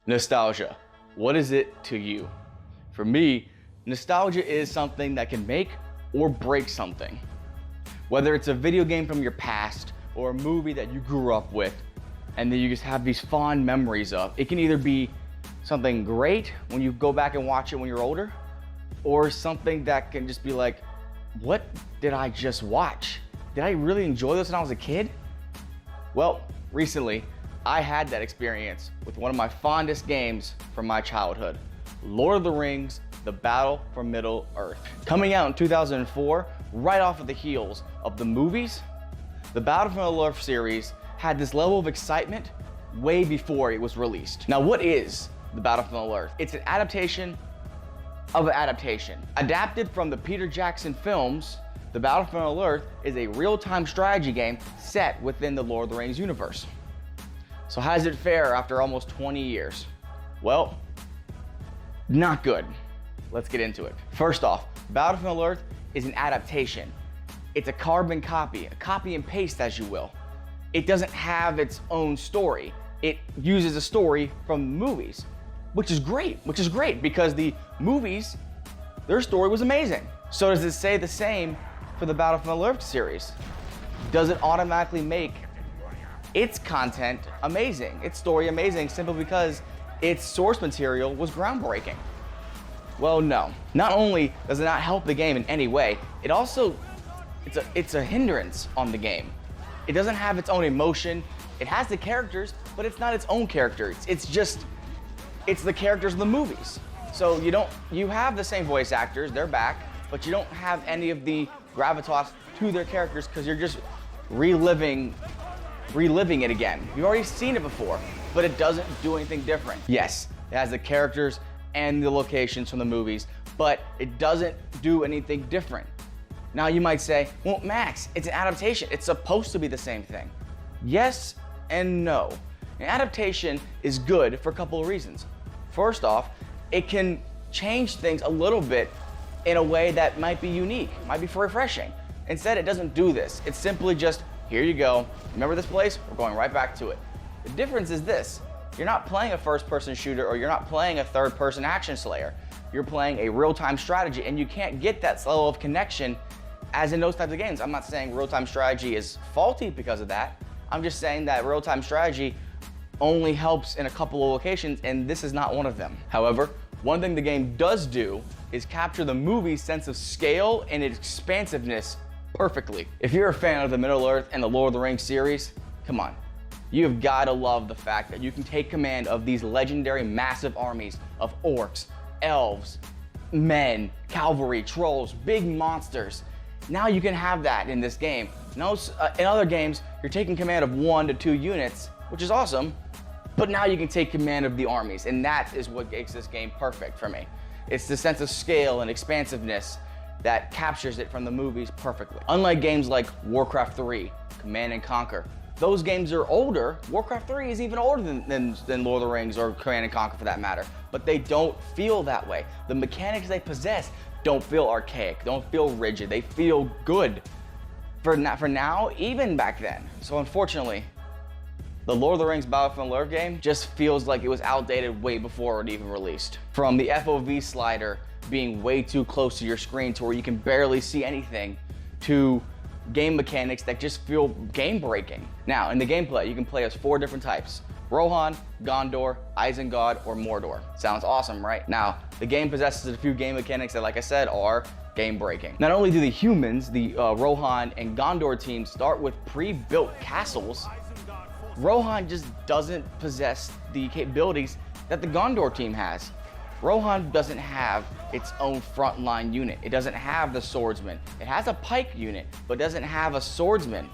Nostalgia. What is it to you? For me, nostalgia is something that can make or break something. Whether it's a video game from your past or a movie that you grew up with and then you just have these fond memories of, it can either be something great when you go back and watch it when you're older, or something that can just be like, what did I just watch? Did I really enjoy this when I was a kid? Well, recently, I had that experience with one of my fondest games from my childhood, Lord of the Rings, The Battle for Middle-earth. Coming out in 2004, right off of the heels of the movies, the Battle for Middle-earth series had this level of excitement way before it was released. Now, what is the Battle for Middle-earth? It's an adaptation of an adaptation. Adapted from the Peter Jackson films, the Battle for Middle-earth is a real-time strategy game set within the Lord of the Rings universe. So how does it fare after almost 20 years? Well, not good. Let's get into it. First off, Battle for Middle-earth is an adaptation. It's a carbon copy, a copy and paste as you will. It doesn't have its own story. It uses a story from the movies, which is great because the movies, their story was amazing. So does it say the same for the Battle for Middle-earth series? Does it automatically make its content amazing, its story amazing, simply because its source material was groundbreaking? Well, no. Not only does it not help the game in any way, it also, it's a hindrance on the game. It doesn't have its own emotion. It has the characters, but it's not its own characters. It's the characters of the movies. So you have the same voice actors, they're back, but you don't have any of the gravitas to their characters because you're just reliving it again. You've already seen it before, but it doesn't do anything different. Yes, it has the characters and the locations from the movies, but it doesn't do anything different. Now you might say, well, Max, it's an adaptation. It's supposed to be the same thing. Yes and no. An adaptation is good for a couple of reasons. First off, it can change things a little bit in a way that might be unique, might be refreshing. Instead, it doesn't do this. It's simply just, here you go. Remember this place? We're going right back to it. The difference is this. You're not playing a first-person shooter or you're not playing a third-person action slayer. You're playing a real-time strategy and you can't get that level of connection as in those types of games. I'm not saying real-time strategy is faulty because of that. I'm just saying that real-time strategy only helps in a couple of locations and this is not one of them. However, one thing the game does do is capture the movie's sense of scale and its expansiveness perfectly. If you're a fan of the Middle-earth and the Lord of the Rings series, come on. You've got to love the fact that you can take command of these legendary massive armies of orcs, elves, men, cavalry, trolls, big monsters. Now you can have that in this game. In other games, you're taking command of 1 to 2 units, which is awesome, but now you can take command of the armies, and that is what makes this game perfect for me. It's the sense of scale and expansiveness that captures it from the movies perfectly. Unlike games like Warcraft 3, Command and Conquer, those games are older. Warcraft 3 is even older than Lord of the Rings or Command and Conquer for that matter, but they don't feel that way. The mechanics they possess don't feel archaic, don't feel rigid, they feel good for now, even back then. So unfortunately, the Lord of the Rings Battle for Middle-earth game just feels like it was outdated way before it even released. From the FOV slider being way too close to your screen to where you can barely see anything, to game mechanics that just feel game-breaking. Now, in the gameplay, you can play as 4 different types: Rohan, Gondor, Isengard, or Mordor. Sounds awesome, right? Now, the game possesses a few game mechanics that, like I said, are game-breaking. Not only do the humans, the Rohan and Gondor teams, start with pre-built castles, Rohan just doesn't possess the capabilities that the Gondor team has. Rohan doesn't have its own frontline unit. It doesn't have the swordsman. It has a pike unit, but doesn't have a swordsman.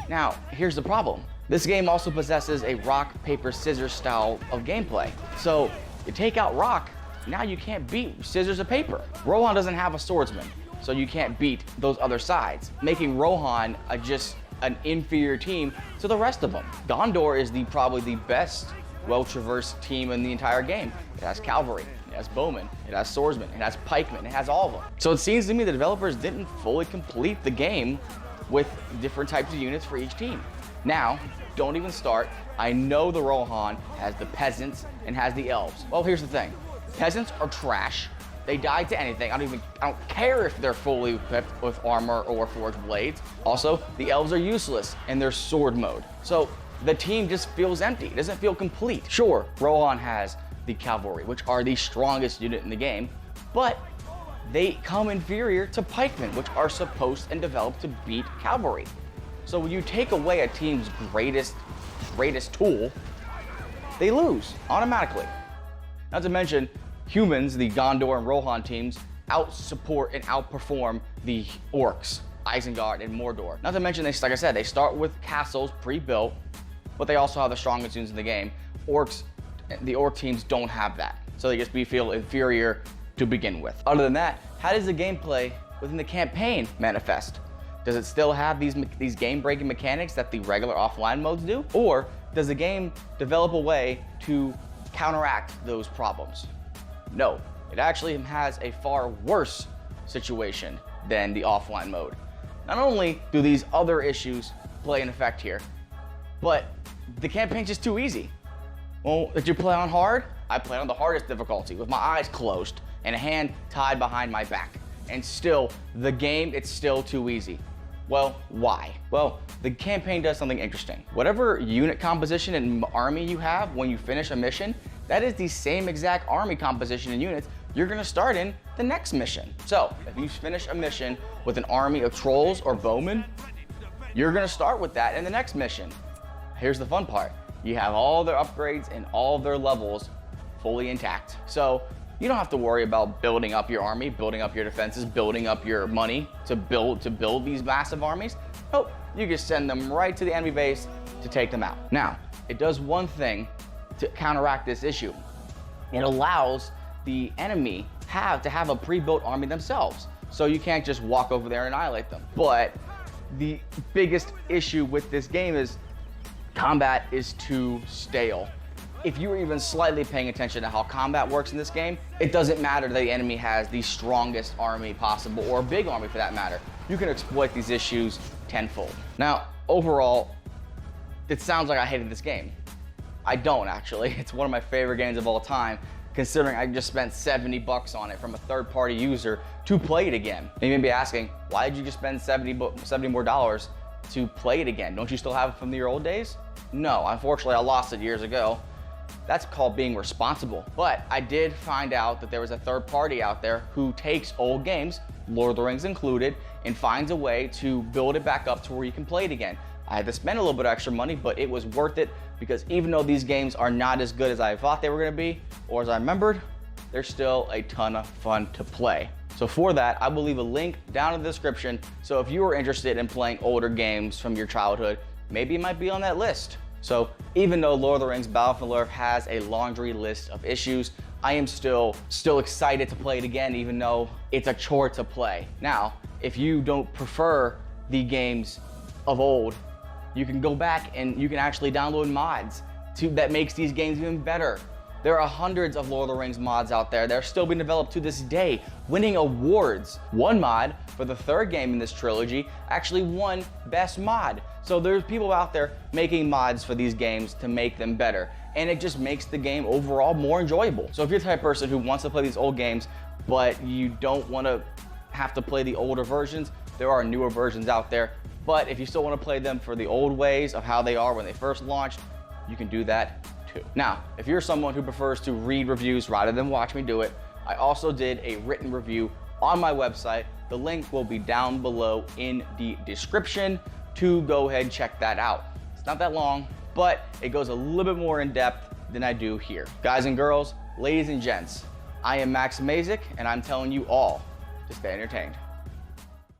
Now, here's the problem. This game also possesses a rock, paper, scissors style of gameplay. So you take out rock, now you can't beat scissors or paper. Rohan doesn't have a swordsman, so you can't beat those other sides, making Rohan just an inferior team to the rest of them. Gondor is probably the best well-traversed team in the entire game. It has cavalry, it has bowmen, it has swordsmen, it has pikemen, it has all of them. So it seems to me the developers didn't fully complete the game with different types of units for each team. Now, don't even start. I know the Rohan has the peasants and has the elves. Well, here's the thing. Peasants are trash. They die to anything. I don't care if they're fully equipped with armor or forged blades. Also, the elves are useless in their sword mode. So the team just feels empty. It doesn't feel complete. Sure, Rohan has the cavalry, which are the strongest unit in the game, but they come inferior to pikemen, which are supposed and developed to beat cavalry. So when you take away a team's greatest tool, they lose automatically. Not to mention, humans, the Gondor and Rohan teams, out-support and outperform the orcs, Isengard and Mordor. Not to mention, like I said, they start with castles pre-built, but they also have the strongest units in the game. The orc teams don't have that, so they just feel inferior to begin with. Other than that, how does the gameplay within the campaign manifest? Does it still have these game-breaking mechanics that the regular offline modes do? Or does the game develop a way to counteract those problems? No, it actually has a far worse situation than the offline mode. Not only do these other issues play an effect here, but the campaign's just too easy. Well, did you play on hard? I played on the hardest difficulty with my eyes closed and a hand tied behind my back. And still, the game, it's still too easy. Well, why? Well, the campaign does something interesting. Whatever unit composition and army you have when you finish a mission, that is the same exact army composition and units you're gonna start in the next mission. So, if you finish a mission with an army of trolls or bowmen, you're gonna start with that in the next mission. Here's the fun part. You have all their upgrades and all their levels fully intact. So you don't have to worry about building up your army, building up your defenses, building up your money to build these massive armies. Nope, you just send them right to the enemy base to take them out. Now, it does one thing to counteract this issue. It allows the enemy to have a pre-built army themselves. So you can't just walk over there and annihilate them. But the biggest issue with this game is combat is too stale. If you were even slightly paying attention to how combat works in this game, it doesn't matter that the enemy has the strongest army possible, or a big army for that matter. You can exploit these issues tenfold. Now, overall, it sounds like I hated this game. I don't actually. It's one of my favorite games of all time, considering I just spent 70 bucks on it from a third-party user to play it again. And you may be asking, why did you just spend 70 more dollars to play it again? Don't you still have it from your old days? No, unfortunately I lost it years ago. That's called being responsible. But I did find out that there was a third party out there who takes old games, Lord of the Rings included, and finds a way to build it back up to where you can play it again. I had to spend a little bit of extra money, but it was worth it, because even though these games are not as good as I thought they were gonna be, or as I remembered, they're still a ton of fun to play. So for that, I will leave a link down in the description. So if you are interested in playing older games from your childhood, maybe it might be on that list. So even though Lord of the Rings Battle for Middle-earth has a laundry list of issues, I am still excited to play it again, even though it's a chore to play. Now, if you don't prefer the games of old, you can go back and you can actually download mods that makes these games even better. There are hundreds of Lord of the Rings mods out there. They're still being developed to this day, winning awards. One mod for the third game in this trilogy actually won Best Mod. So there's people out there making mods for these games to make them better. And it just makes the game overall more enjoyable. So if you're the type of person who wants to play these old games, but you don't want to have to play the older versions, there are newer versions out there. But if you still want to play them for the old ways of how they are when they first launched, you can do that too. Now, if you're someone who prefers to read reviews rather than watch me do it, I also did a written review on my website. The link will be down below in the description to go ahead and check that out. It's not that long, but it goes a little bit more in depth than I do here. Guys and girls, ladies and gents, I am Max Mazik, and I'm telling you all to stay entertained.